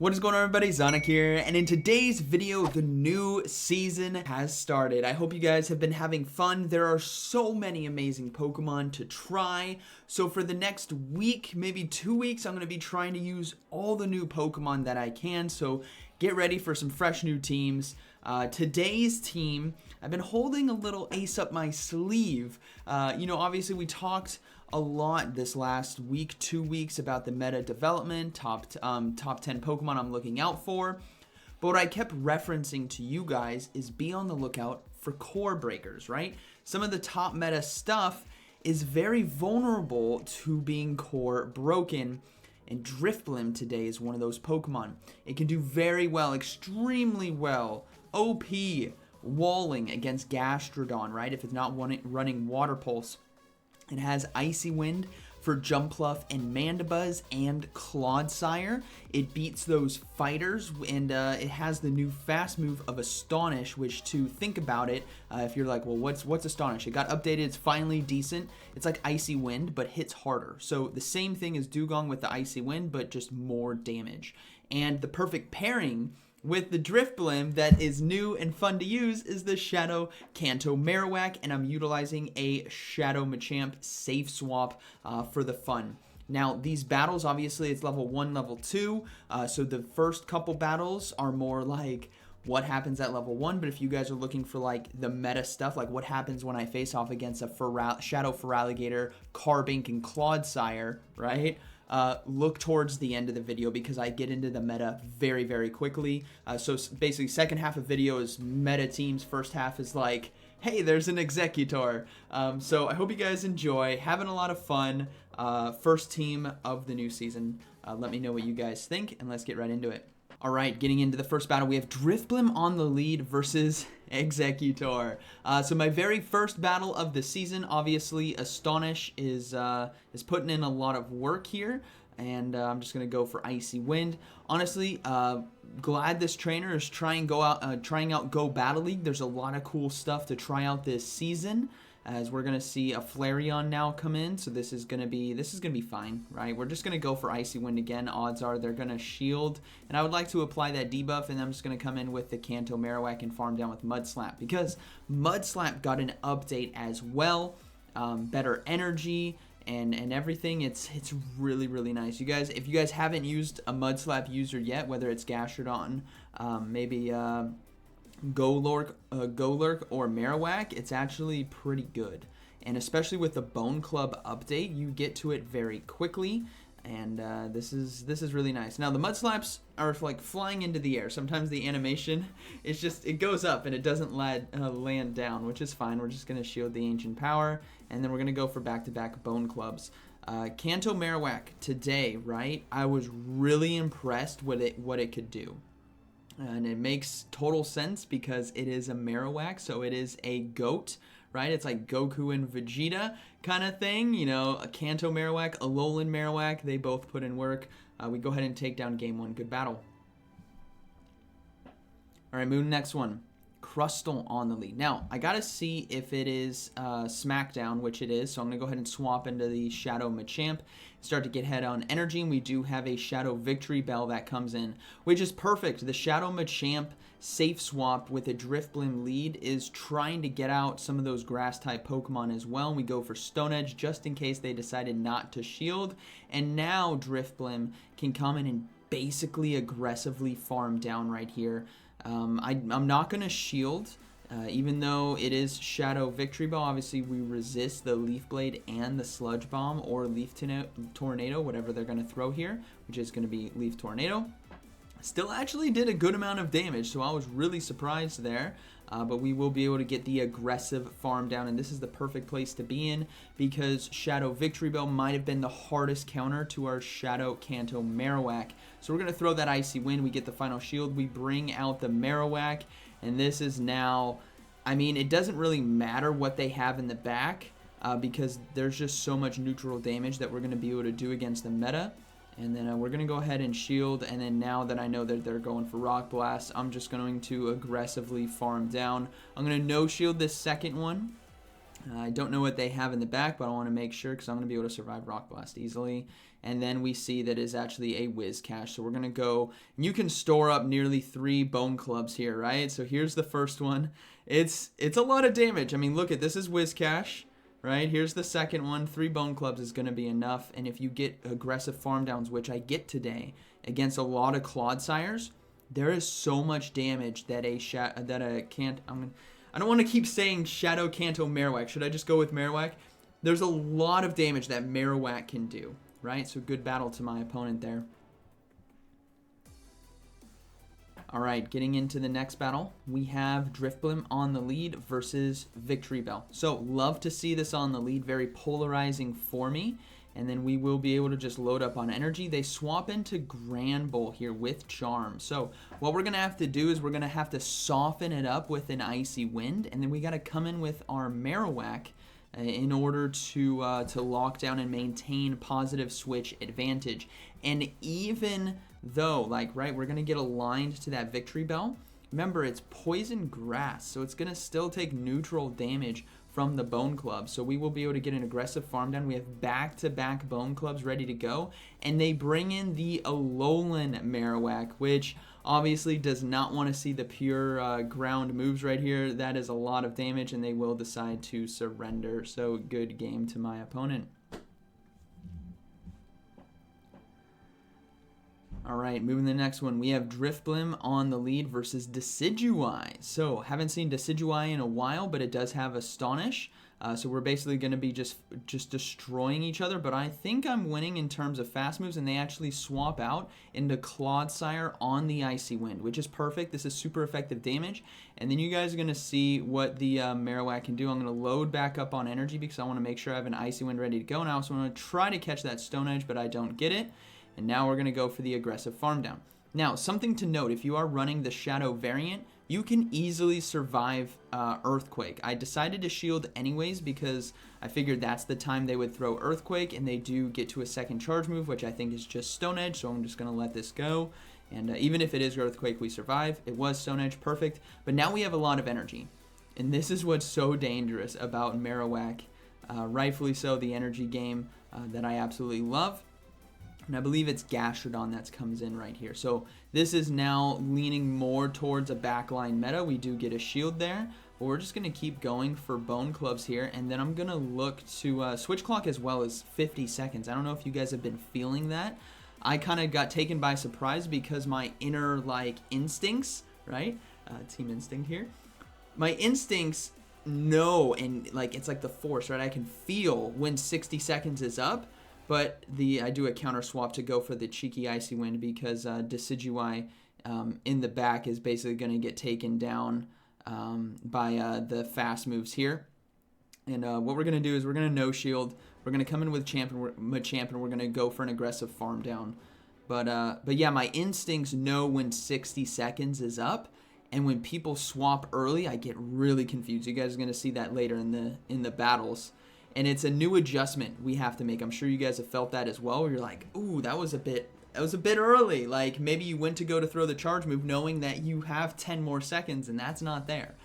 What is going on, everybody? ZyoniK here, and in today's video, the new season has started. I hope you guys have been having fun. There are so many amazing Pokemon to try. So for the next week, maybe 2 weeks, I'm going to be trying to use all the new Pokemon that I can. So get ready for some fresh new teams. Today's team, I've been holding a little ace up my sleeve. Obviously we talked a lot this last week, 2 weeks, about the meta development, top 10 Pokemon I'm looking out for. But what I kept referencing to you guys is be on the lookout for core breakers, right? Some of the top meta stuff is very vulnerable to being core broken. And Drifblim today is one of those Pokemon. It can do very well, extremely well, OP, walling against Gastrodon, right? If it's not running Water Pulse. It has Icy Wind for Jumpluff and Mandibuzz and Clodsire. It beats those fighters, and it has the new fast move of Astonish, which, to think about it, if you're like, well, what's Astonish? It got updated, it's finally decent. It's like Icy Wind, but hits harder. So the same thing as Dugong with the Icy Wind, but just more damage. And the perfect pairing with the Drifblim that is new and fun to use is the Shadow Kanto Marowak, and I'm utilizing a Shadow Machamp safe swap for the fun. Now, these battles, obviously, it's level 1, level 2, so the first couple battles are more like what happens at level 1, but if you guys are looking for like the meta stuff, like what happens when I face off against a Shadow Feraligatr, Carbink, and Clodsire, right? Look towards the end of the video because I get into the meta very, very quickly. So basically, second half of video is meta teams. First half is like, hey, there's an Executor. So I hope you guys enjoy. Having a lot of fun. First team of the new season. Let me know what you guys think, and let's get right into it. All right, getting into the first battle, we have Drifblim on the lead versus Executor. So my very first battle of the season, obviously, Astonish is putting in a lot of work here, and I'm just gonna go for Icy Wind. Honestly, glad this trainer is trying out Go Battle League. There's a lot of cool stuff to try out this season, as we're gonna see a Flareon now come in, so this is gonna be fine, right? We're just gonna go for Icy Wind again. Odds are they're gonna shield, and I would like to apply that debuff, and I'm just gonna come in with the Kanto Marowak and farm down with Mudslap, because Mudslap got an update as well, better energy and everything. It's really, really nice. You guys, if you guys haven't used a Mudslap user yet, whether it's Gastrodon, maybe Golurk or Marowak, it's actually pretty good, and especially with the Bone Club update, you get to it very quickly, and this is really nice. Now the Mudslaps are like flying into the air. Sometimes the animation it goes up and it doesn't land down, which is fine. We're just gonna shield the Ancient Power, and then we're gonna go for back-to-back Bone Clubs. Kanto Marowak today, right? I was really impressed with what it could do. And it makes total sense because it is a Marowak, so it is a goat, right? It's like Goku and Vegeta kind of thing, you know, a Kanto Marowak, a Alolan Marowak, they both put in work. We go ahead and take down game 1. Good battle. All right, moving next one. Crustle on the lead. Now, I gotta see if it is Smackdown, which it is, so I'm gonna go ahead and swap into the Shadow Machamp, start to get head on energy, and we do have a Shadow Victory Bell that comes in, which is perfect. The Shadow Machamp safe swap with a Drifblim lead is trying to get out some of those grass-type Pokemon as well, and we go for Stone Edge just in case they decided not to shield, and now Drifblim can come in and basically aggressively farm down right here. I'm not going to shield, even though it is Shadow Victory Bell. Obviously, we resist the Leaf Blade and the Sludge Bomb or Leaf Tornado, whatever they're going to throw here, which is going to be Leaf Tornado. Still actually did a good amount of damage, so I was really surprised there. But we will be able to get the aggressive farm down, and this is the perfect place to be in because Shadow Victory Bell might have been the hardest counter to our Shadow Kanto Marowak. So we're going to throw that Icy Wind, we get the final shield, we bring out the Marowak, and this is now, I mean, it doesn't really matter what they have in the back because there's just so much neutral damage that we're going to be able to do against the meta. And then we're going to go ahead and shield, and then now that I know that they're going for Rock Blast, I'm just going to aggressively farm down. I'm going to no-shield this second one, I don't know what they have in the back, but I want to make sure because I'm going to be able to survive Rock Blast easily. And then we see that is actually a Whiz Cache. So we're going to go, and you can store up nearly 3 Bone Clubs here, right? So here's the first one. It's a lot of damage. I mean, look at this is Whiz Cache, right? Here's the second one. 3 Bone Clubs is going to be enough. And if you get aggressive farm downs, which I get today, against a lot of Clodsires, there is so much damage that I don't want to keep saying Shadow Kanto Marowak. Should I just go with Marowak? There's a lot of damage that Marowak can do, right? So good battle to my opponent there. All right, getting into the next battle, we have Drifblim on the lead versus Victory Bell. So love to see this on the lead, very polarizing for me. And then we will be able to just load up on energy. They swap into Granbull here with Charm. So what we're going to have to do is we're going to have to soften it up with an Icy Wind. And then we got to come in with our Marowak in order to lock down and maintain positive switch advantage. And even though, like, right, we're going to get aligned to that Victory Bell. Remember, it's Poison Grass, so it's going to still take neutral damage from the Bone Club. So we will be able to get an aggressive farm down. We have back-to-back Bone Clubs ready to go. And they bring in the Alolan Marowak, which obviously does not want to see the pure ground moves right here. That is a lot of damage, and they will decide to surrender. So good game to my opponent. All right, moving to the next one. We have Drifblim on the lead versus Decidueye. So, haven't seen Decidueye in a while, but it does have Astonish. So we're basically going to be just destroying each other. But I think I'm winning in terms of fast moves, and they actually swap out into Clodsire on the Icy Wind, which is perfect. This is super effective damage. And then you guys are going to see what the Marowak can do. I'm going to load back up on energy because I want to make sure I have an Icy Wind ready to go. And I also want to try to catch that Stone Edge, but I don't get it. And now we're going to go for the aggressive farm down. Now, something to note, if you are running the Shadow variant, you can easily survive Earthquake. I decided to shield anyways because I figured that's the time they would throw Earthquake, and they do get to a second charge move, which I think is just Stone Edge, so I'm just going to let this go. And even if it is Earthquake, we survive. It was Stone Edge, perfect. But now we have a lot of energy. And this is what's so dangerous about Marowak. Rightfully so, the energy game that I absolutely love. And I believe it's Gastrodon that comes in right here. So this is now leaning more towards a backline meta. We do get a shield there. But we're just going to keep going for Bone Clubs here. And then I'm going to look to Switch Clock as well as 50 seconds. I don't know if you guys have been feeling that. I kind of got taken by surprise because my inner, like, instincts, right? Team Instinct here. My instincts know, and, like, it's like the Force, right? I can feel when 60 seconds is up. But I do a counter swap to go for the cheeky Icy Wind because Decidueye in the back is basically going to get taken down by the fast moves here. And what we're going to do is we're going to no shield. We're going to come in with Machamp, and we're going to go for an aggressive farm down. But yeah, my instincts know when 60 seconds is up. And when people swap early, I get really confused. You guys are going to see that later in the battles. And it's a new adjustment we have to make. I'm sure you guys have felt that as well, where you're like, ooh, that was a bit early. Like, maybe you went to go to throw the charge move knowing that you have 10 more seconds, and that's not there.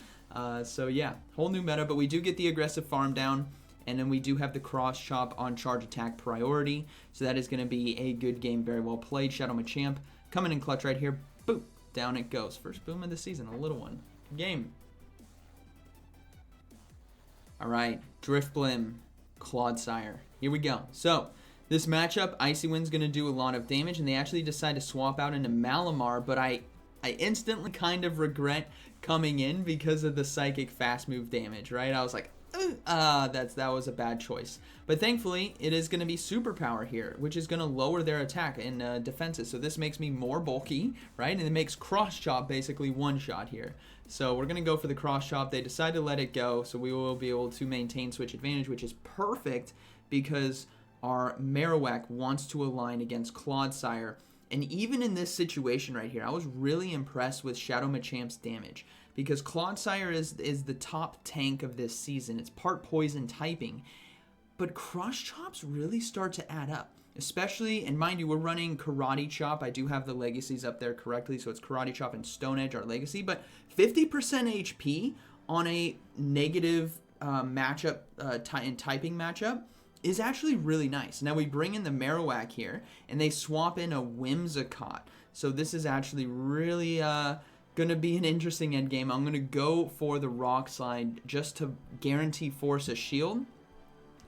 So, yeah, whole new meta. But we do get the aggressive farm down, and then we do have the cross chop on charge attack priority. So that is going to be a good game, very well played. Shadow Machamp coming in clutch right here. Boom, down it goes. First boom of the season, a little one. Good game. All right, Drifblim, Clodsire. Here we go. So, this matchup, Icy Wind's going to do a lot of damage, and they actually decide to swap out into Malamar, but I instantly kind of regret coming in because of the Psychic fast move damage, right? I was like, that was a bad choice. But thankfully, it is going to be Superpower here, which is going to lower their attack and defenses. So this makes me more bulky, right? And it makes Cross Chop basically one shot here. So we're going to go for the Cross Chop. They decide to let it go, so we will be able to maintain switch advantage, which is perfect because our Marowak wants to align against Clodsire. And even in this situation right here, I was really impressed with Shadow Machamp's damage because Clodsire is the top tank of this season. It's part poison typing. But Cross Chops really start to add up. Especially, and mind you, we're running Karate Chop. I do have the legacies up there correctly, so it's Karate Chop and Stone Edge, our legacy. But 50% HP on a negative matchup, typing matchup, is actually really nice. Now we bring in the Marowak here, and they swap in a Whimsicott. So this is actually really going to be an interesting endgame. I'm going to go for the Rock Slide just to guarantee force a shield.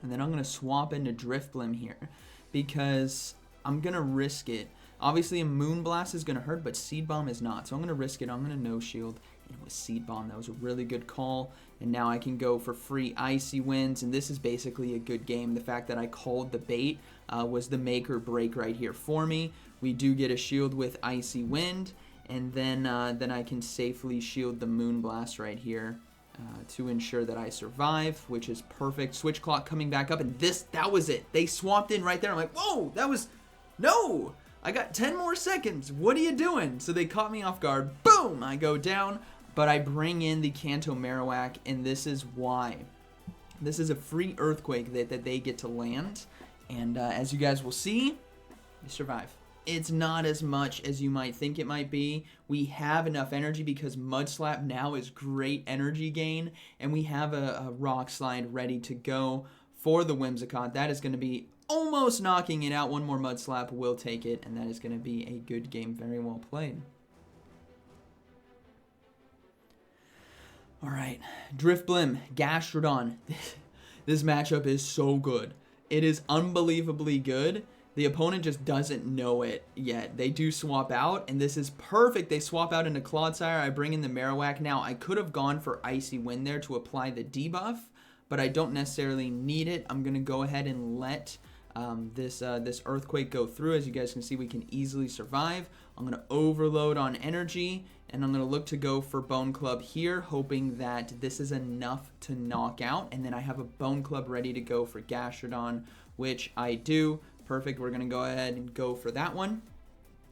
And then I'm going to swap into Drifblim here because I'm going to risk it. Obviously, a Moonblast is going to hurt, but Seed Bomb is not. So I'm going to risk it. I'm going to no shield. And it was Seed Bomb. That was a really good call. And now I can go for free Icy Winds. And this is basically a good game. The fact that I called the bait was the make or break right here for me. We do get a shield with Icy Wind. And then I can safely shield the Moonblast right here to ensure that I survive, which is perfect. Switch Clock coming back up. And that was it. They swapped in right there. I'm like, whoa, that was... No! I got 10 more seconds. What are you doing? So they caught me off guard. Boom! I go down, but I bring in the Kanto Marowak, and this is why. This is a free Earthquake that they get to land, and as you guys will see, you survive. It's not as much as you might think it might be. We have enough energy because Mud Slap now is great energy gain, and we have a Rock Slide ready to go for the Whimsicott. That is going to be almost knocking it out. One more Mud Slap will take it, and that is going to be a good game. Very well played. All right, Drifblim, Gastrodon. This matchup is so good. It is unbelievably good. The opponent just doesn't know it yet. They do swap out, and this is perfect. They swap out into Clodsire. I bring in the Marowak. Now, I could have gone for Icy Wind there to apply the debuff, but I don't necessarily need it. I'm going to go ahead and let this Earthquake go through. As you guys can see, we can easily survive. I'm going to overload on energy, and I'm going to look to go for Bone Club here, hoping that this is enough to knock out, and then I have a Bone Club ready to go for Gastrodon, which I do. Perfect. We're going to go ahead and go for that one.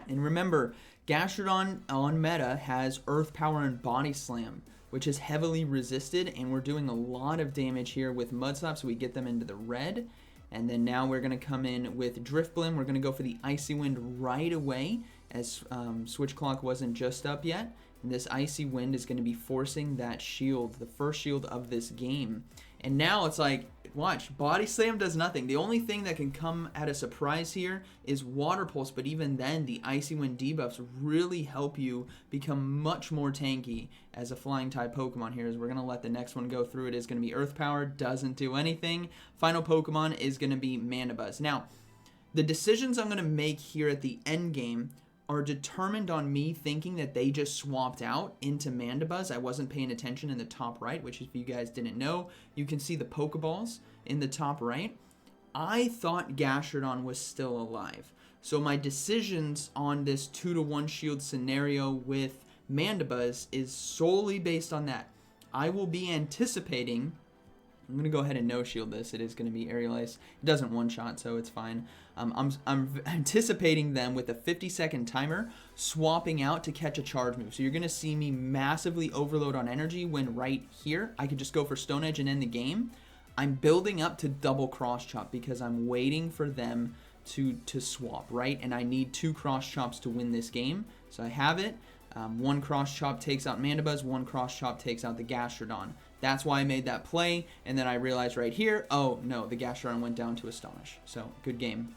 And remember, Gastrodon on meta has Earth Power and Body Slam, which is heavily resisted, and we're doing a lot of damage here with Mud Slap, so we get them into the red. And then now we're going to come in with Drifblim. We're going to go for the Icy Wind right away, as Switch Clock wasn't just up yet. And this Icy Wind is going to be forcing that shield, the first shield of this game. And now it's like, watch, Body Slam does nothing. The only thing that can come at a surprise here is Water Pulse, but even then, the Icy Wind debuffs really help you become much more tanky as a flying type Pokemon here. As we're going to let the next one go through. It is going to be Earth Power, doesn't do anything. Final Pokemon is going to be Mandibuzz. Now, the decisions I'm going to make here at the end game are determined on me thinking that they just swapped out into Mandibuzz. I wasn't paying attention in the top right, which if you guys didn't know, you can see the Pokeballs in the top right. I thought Gastrodon was still alive. So my decisions on this 2-to-1 shield scenario with Mandibuzz is solely based on that. I will be anticipating... I'm going to go ahead and no-shield this. It is going to be Aerial Ice. It doesn't one-shot, so it's fine. I'm anticipating them with a 50-second timer swapping out to catch a charge move. So you're going to see me massively overload on energy when right here I could just go for Stone Edge and end the game. I'm building up to double Cross Chop because I'm waiting for them to swap, right? And I need 2 Cross Chops to win this game. So I have it. 1 Cross Chop takes out Mandibuzz, 1 Cross Chop takes out the Gastrodon. That's why I made that play, and then I realized right here, oh no, the Gastrodon went down to Astonish. So, good game.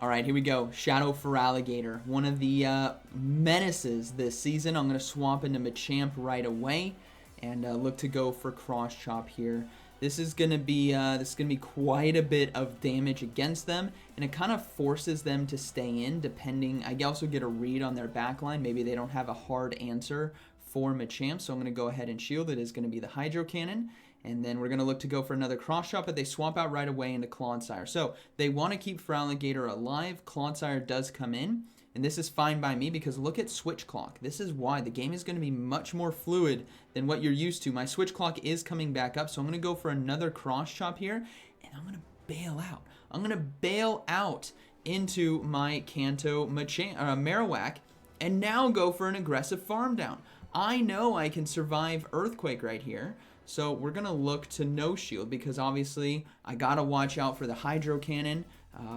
Alright, here we go. Shadow Feraligatr, one of the menaces this season. I'm going to swap into Machamp right away, and look to go for Cross Chop here. This is going to be quite a bit of damage against them, and it kind of forces them to stay in, depending. I also get a read on their backline. Maybe they don't have a hard answer for Machamp, so I'm going to go ahead and shield. It is going to be the Hydro Cannon, and then we're going to look to go for another Cross Chop, but they swap out right away into Clodsire. So they want to keep Feraligatr alive. Clodsire does come in, and this is fine by me because look at Switch Clock. This is why the game is going to be much more fluid than what you're used to. My Switch Clock is coming back up, so I'm going to go for another Cross Chop here, and I'm going to bail out. I'm going to bail out into my Kanto Marowak, and now go for an aggressive farm down. I know I can survive Earthquake right here, so we're going to look to no shield because obviously I got to watch out for the Hydro Cannon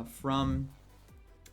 from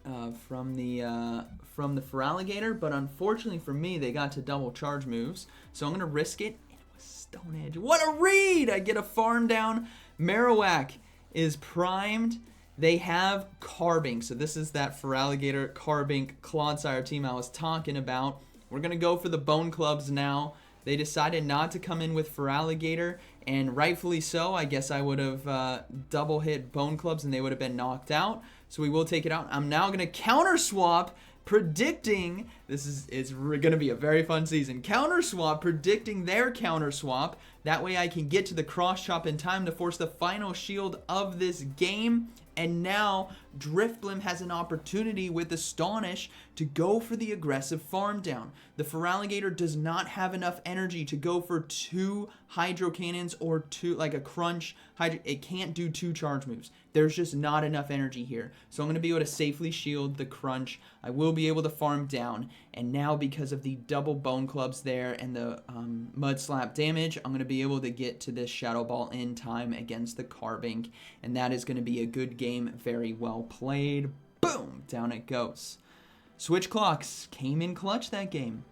the Feraligatr, but unfortunately for me, they got to double charge moves, so I'm going to risk it, and it was Stone Edge. What a read! I get a farm down. Marowak is primed. They have Carbink. So this is that Feraligatr, Carbink, Clodsire team I was talking about. We're going to go for the Bone Clubs now. They decided not to come in with Feraligatr, and rightfully so. I guess I would have double hit Bone Clubs and they would have been knocked out. So we will take it out. I'm now going to counter swap, predicting it's going to be a very fun season. Counter swap, predicting their counter swap. That way I can get to the cross chop in time to force the final shield of this game. And now Drifblim has an opportunity with Astonish to go for the aggressive farm down. The Feraligatr does not have enough energy to go for 2 Hydro Cannons or 2, like a Crunch. It can't do 2 charge moves. There's just not enough energy here. So I'm going to be able to safely shield the Crunch. I will be able to farm down. And now because of the double Bone Clubs there and the Mud Slap damage, I'm going to be able to get to this Shadow Ball in time against the Carbink. And that is going to be a good game. Very well played. Boom! Down it goes. Switch Clocks came in clutch that game.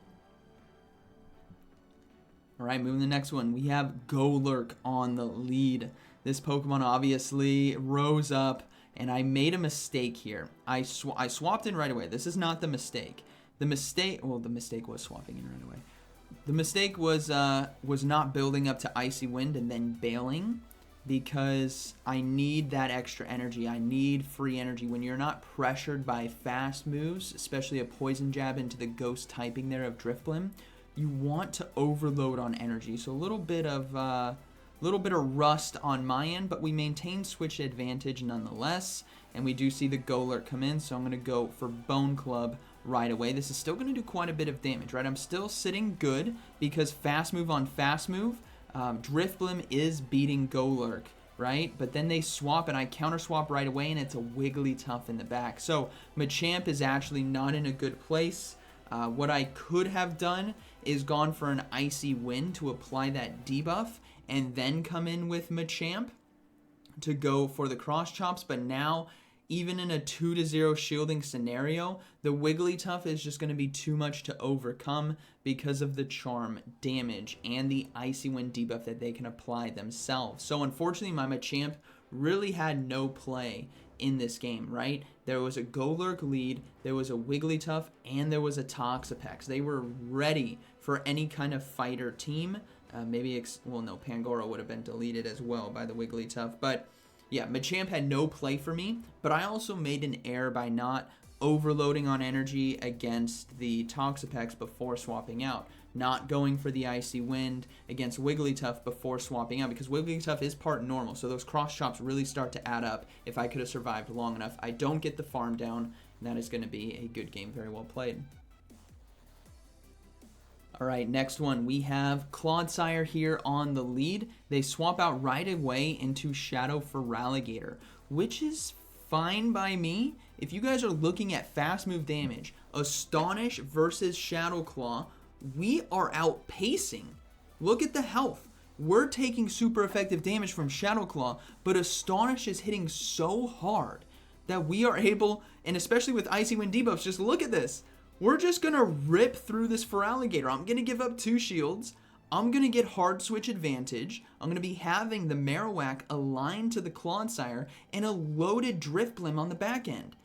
Alright, moving to the next one. We have Golurk on the lead. This Pokemon obviously rose up, and I made a mistake here. I swapped in right away. This is not the mistake. The mistake was swapping in right away. The mistake was not building up to Icy Wind and then bailing, because I need that extra energy. I need free energy. When you're not pressured by fast moves, especially a Poison Jab into the Ghost typing there of Drifblim, you want to overload on energy. So a little bit of rust on my end, but we maintain switch advantage nonetheless. And we do see the Golurk come in, so I'm going to go for Bone Club right away. This is still going to do quite a bit of damage, right? I'm still sitting good because fast move on fast move. Drifblim is beating Golurk, right? But then they swap and I counter swap right away and it's a Wigglytuff in the back. So Machamp is actually not in a good place. What I could have done is gone for an Icy Wind to apply that debuff and then come in with Machamp to go for the cross chops. But now, even in a 2-0 shielding scenario, the Wigglytuff is just going to be too much to overcome because of the charm damage and the Icy Wind debuff that they can apply themselves. So unfortunately, my Machamp really had no play in this game, right? There was a Golurk lead, there was a Wigglytuff, and there was a Toxapex. They were ready for any kind of fighter team. Pangoro would have been deleted as well by the Wigglytuff. But yeah, Machamp had no play for me, but I also made an error by not overloading on energy against the Toxapex before swapping out. Not going for the Icy Wind against Wigglytuff before swapping out, because Wigglytuff is part normal, so those cross chops really start to add up if I could have survived long enough. I don't get the farm down, and that is going to be a good game. Very well played. Alright, next one. We have Clodsire here on the lead. They swap out right away into Shadow Feraligatr, which is fine by me. If you guys are looking at fast move damage, Astonish versus Shadow Claw, we are outpacing. Look at the health. We're taking super effective damage from Shadow Claw, but Astonish is hitting so hard that we are able, and especially with Icy Wind debuffs, just look at this. We're just going to rip through this Feraligatr. I'm going to give up 2 shields. I'm going to get hard switch advantage. I'm going to be having the Marowak aligned to the Clodsire and a loaded Drifblim on the back end.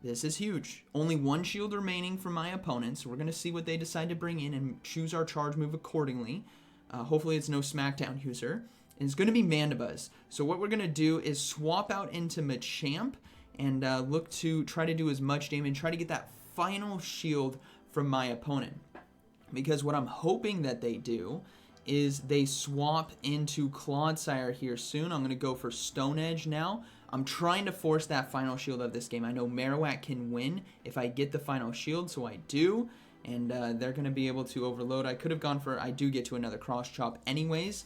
This is huge. Only 1 shield remaining for my opponent, so we're going to see what they decide to bring in and choose our charge move accordingly. Hopefully it's no Smackdown user. And it's going to be Mandibuzz. So what we're going to do is swap out into Machamp and look to try to do as much damage, try to get that final shield from my opponent. Because what I'm hoping that they do is they swap into Clodsire here soon. I'm going to go for Stone Edge now. I'm trying to force that final shield of this game. I know Marowak can win if I get the final shield, so I do. And they're going to be able to overload. I could have gone for, I do get to another cross chop anyways.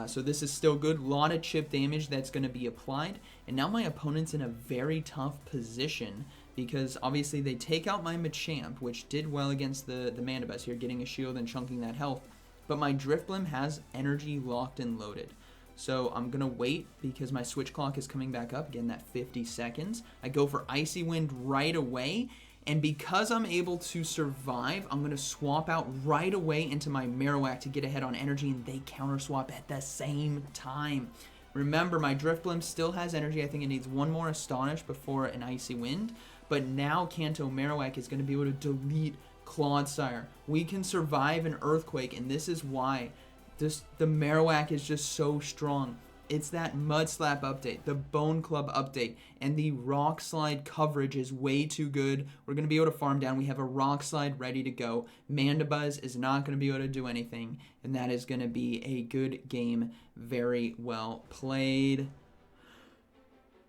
So this is still good. A lot of chip damage that's going to be applied. And now my opponent's in a very tough position, because obviously they take out my Machamp, which did well against the Mandibuzz here, getting a shield and chunking that health. But my Drifblim has energy locked and loaded. So I'm going to wait because my switch clock is coming back up. Again, that 50 seconds. I go for Icy Wind right away. And because I'm able to survive, I'm going to swap out right away into my Marowak to get ahead on energy, and they counter swap at the same time. Remember, my Drifblim still has energy. I think it needs one more Astonish before an Icy Wind. But now Kanto Marowak is going to be able to delete Clodsire. We can survive an Earthquake, and this is why the Marowak is just so strong. It's that Mud Slap update, the Bone Club update, and the Rock Slide coverage is way too good. We're going to be able to farm down. We have a Rock Slide ready to go. Mandibuzz is not going to be able to do anything, and that is going to be a good game. Very well played.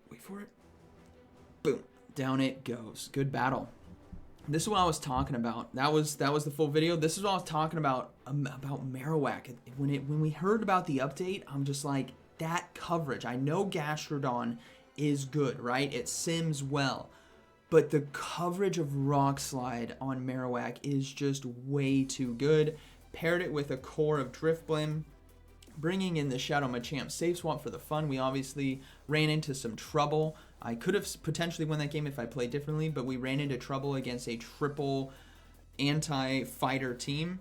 Wait for it. Boom. Down it goes. Good battle. This is what I was talking about. That was the full video. This is what I was talking about Marowak. When we heard about the update, I'm just like, that coverage. I know Gastrodon is good, right? It sims well. But the coverage of Rock Slide on Marowak is just way too good. Paired it with a core of Drifblim, bringing in the Shadow Machamp safe swap for the fun. We obviously ran into some trouble. I could have potentially won that game if I played differently, but we ran into trouble against a triple anti-fighter team.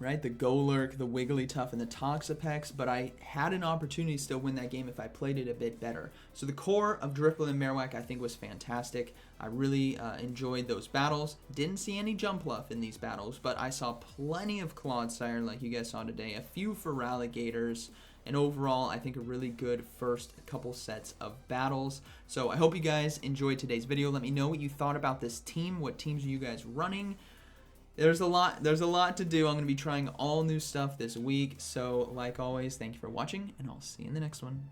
Right, the Golurk, the Wigglytuff, and the Toxapex, but I had an opportunity to still win that game if I played it a bit better. So the core of Drifblim and Marowak I think was fantastic. I really enjoyed those battles. Didn't see any Jumpluff in these battles, but I saw plenty of Clodsire like you guys saw today, a few Feraligators, and overall I think a really good first couple sets of battles. So I hope you guys enjoyed today's video. Let me know what you thought about this team. What teams are you guys running? There's a lot to do. I'm going to be trying all new stuff this week. So like always, thank you for watching, and I'll see you in the next one.